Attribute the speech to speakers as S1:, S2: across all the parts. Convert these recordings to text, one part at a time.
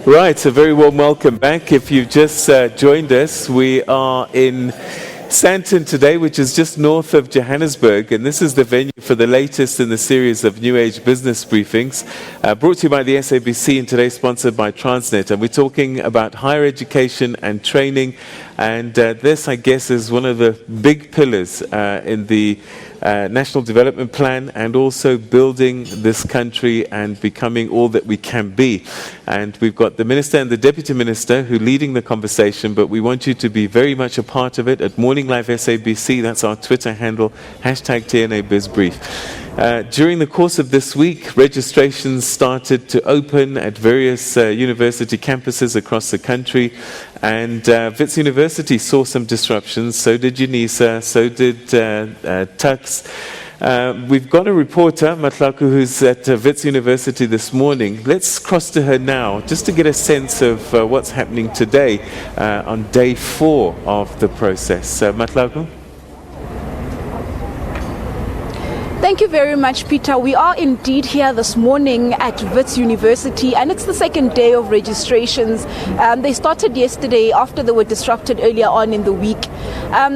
S1: Right, a very warm welcome back. If you've just joined us, we are in Sandton today, which is just north of Johannesburg, and this is the venue for the latest in the series of New Age business briefings, brought to you by the SABC and today sponsored by Transnet. And we're talking about higher education and training, and this, I guess, is one of the big pillars in the National Development Plan, and also building this country and becoming all that we can be. And we've got the Minister and the Deputy Minister who are leading the conversation, but we want you to be very much a part of it at Morning Live SABC. That's our Twitter handle, #TNA BizBrief. During the course of this week, registrations started to open at various university campuses across the country, and Wits University saw some disruptions. So did UNISA, so did Tux. We've got a reporter, Matlaku, who's at Wits University this morning. Let's cross to her now, just to get a sense of what's happening today on day 4 of the process. Matlaku?
S2: Thank you very much, Peter. We are indeed here this morning at Wits University, and it's the second day of registrations. They started yesterday after they were disrupted earlier on in the week.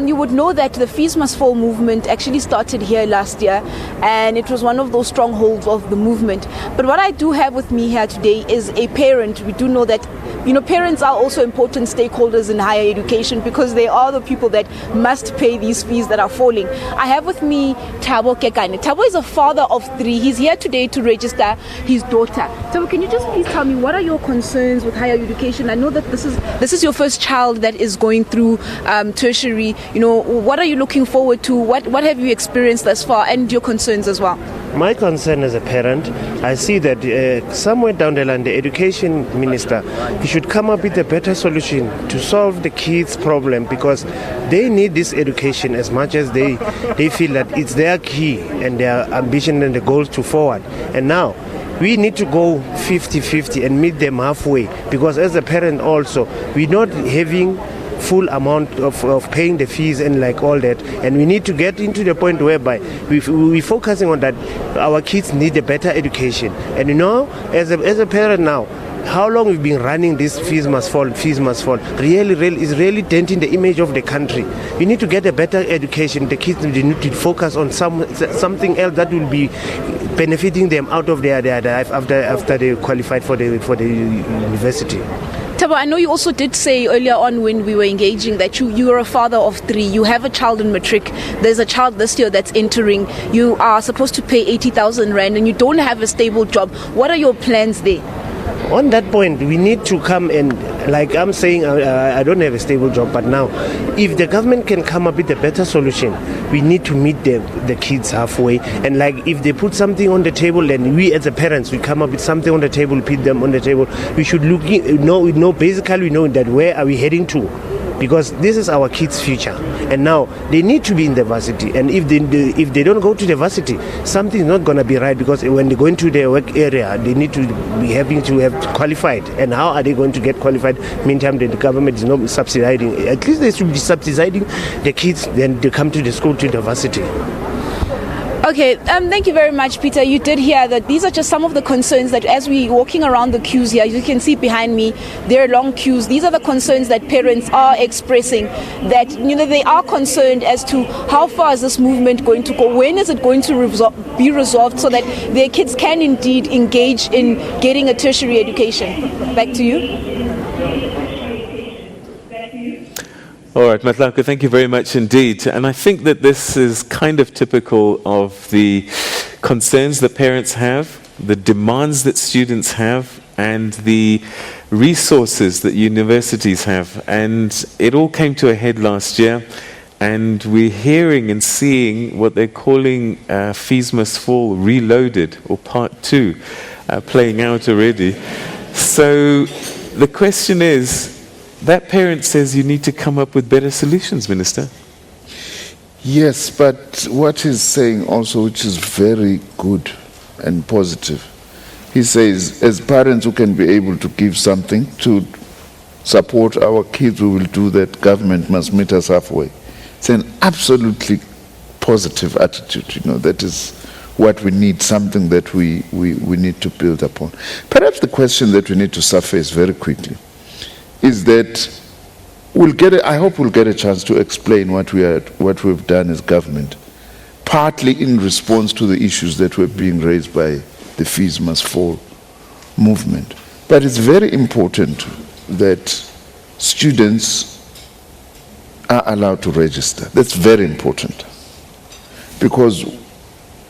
S2: You would know that the Fees Must Fall movement actually started here last year, and it was one of those strongholds of the movement. But what I do have with me here today is a parent. We do know that parents are also important stakeholders in higher education because they are the people that must pay these fees that are falling. I have with me Thabo Kekane. Thabo is a father of 3. He's here today to register his daughter. Thabo, can you just please tell me, what are your concerns with higher education? I know that this is your first child that is going through tertiary. What are you looking forward to? What have you experienced thus far, and your concerns as well?
S3: My concern as a parent, I see that somewhere down the line, the education minister, he should come up with a better solution to solve the kids' problem, because they need this education as much as they feel that it's their key and their ambition and the goals to forward. And now, we need to go 50-50 and meet them halfway, because as a parent also, we're not having full amount of paying the fees and like all that, and we need to get into the point whereby we're focusing on that. Our kids need a better education, and as a parent now, how long we've been running this fees must fall really is really denting the image of the country. We need to get a better education. The kids need to focus on something else that will be benefiting them out of their life after they qualified for the university.
S2: Thabo, I know you also did say earlier on when we were engaging that you are a father of 3. You have a child in matric. There's a child this year that's entering. You are supposed to pay 80,000 rand and you don't have a stable job. What are your plans there?
S3: On that point, we need to come and, like I'm saying, I don't have a stable job, but now, if the government can come up with a better solution, we need to meet the kids halfway. And like, if they put something on the table, then we as a parents, we come up with something on the table, put them on the table. We should basically we know that where are we heading to? Because this is our kids' future, and now they need to be in the varsity. And if they don't go to the varsity, something's not going to be right, because when they go into their work area, they need to be having to have qualified. And how are they going to get qualified? Meantime, the government is not subsidizing. At least they should be subsidizing the kids, then they come to the school, to the varsity.
S2: Okay, thank you very much, Peter. You did hear that these are just some of the concerns that, as we're walking around the queues here, you can see behind me, there are long queues. These are the concerns that parents are expressing, that they are concerned as to how far is this movement going to go, when is it going to be resolved, so that their kids can indeed engage in getting a tertiary education. Back to you.
S1: All right, Matlaku, thank you very much indeed. And I think that this is kind of typical of the concerns that parents have, the demands that students have, and the resources that universities have. And it all came to a head last year, and we're hearing and seeing what they're calling Fees Must Fall Reloaded, or Part 2, playing out already. So the question is, that parent says you need to come up with better solutions, Minister.
S4: Yes, but what he's saying also, which is very good and positive, he says, as parents who can be able to give something to support our kids, we will do that. Government must meet us halfway. It's an absolutely positive attitude, that is what we need, something that we need to build upon. Perhaps the question that we need to surface very quickly is that I hope we'll get a chance to explain what we've done as government, partly in response to the issues that were being raised by the Fees Must Fall movement. But it's very important that students are allowed to register. That's very important. Because,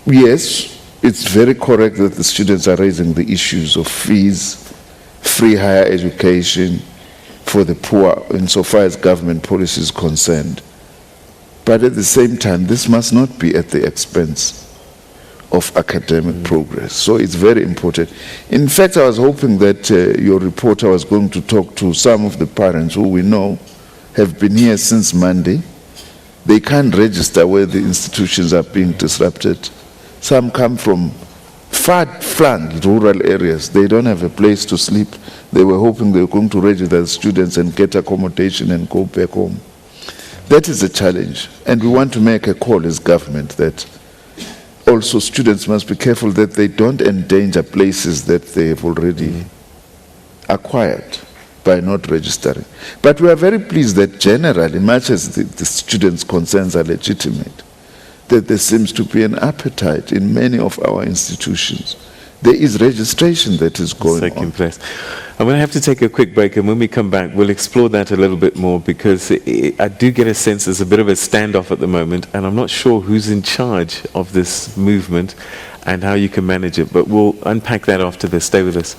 S4: yes, it's very correct that the students are raising the issues of fees, free higher education for the poor, insofar as government policy is concerned. But at the same time, this must not be at the expense of academic progress. So it's very important. In fact, I was hoping that your reporter was going to talk to some of the parents who we know have been here since Monday. They can't register where the institutions are being disrupted. Some come from far-flung rural areas. They don't have a place to sleep. They were hoping they were going to register as students and get accommodation and go back home. That is a challenge. And we want to make a call as government that also students must be careful that they don't endanger places that they have already acquired by not registering. But we are very pleased that generally, much as the students' concerns are legitimate, that there seems to be an appetite in many of our institutions. There is registration that is going on.
S1: Place. I'm going to have to take a quick break, and when we come back, we'll explore that a little bit more, because I do get a sense there's a bit of a standoff at the moment, and I'm not sure who's in charge of this movement and how you can manage it, but we'll unpack that after this. Stay with us.